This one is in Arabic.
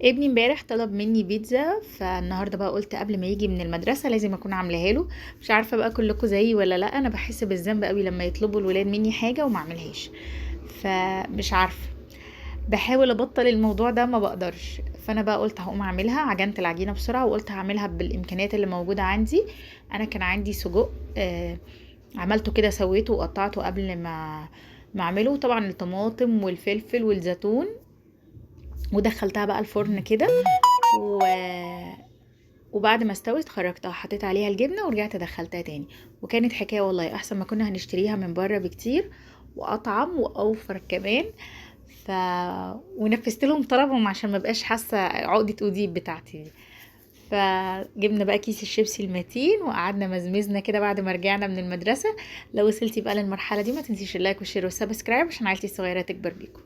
ابني امبارح طلب مني بيتزا، فالنهارده بقى قلت قبل ما يجي من المدرسه لازم اكون عاملاها له. مش عارفه بقى كلكم زيي ولا لا، انا بحس بالذنب قوي لما يطلبوا الولاد مني حاجه وما اعملهاش. فمش عارفه، بحاول ابطل الموضوع ده ما بقدرش. فانا بقى قلت هقوم اعملها، عجنت العجينه بسرعه وقلت هعملها بالامكانيات اللي موجوده عندي. انا كان عندي سجق، عملته كده، سويته وقطعته قبل ما اعمله، طبعا الطماطم والفلفل والزيتون، ودخلتها بقى الفرن كده و... وبعد ما استوت خرجتها، حطيت عليها الجبنة ورجعت دخلتها تاني. وكانت حكاية والله، احسن ما كنا هنشتريها من بره بكتير، واطعم واوفر كمان. ف ونفذت لهم طلبهم عشان ما بقاش حاسه عقده اوديب بتاعتي دي. فجبنا بقى كيس الشيبسي المتين وقعدنا مزمزنا كده بعد ما رجعنا من المدرسه. لو وصلتي بقى للمرحله دي ما تنسيش اللايك والشير والسبسكرايب عشان عيلتي الصغيره تكبر بيكم.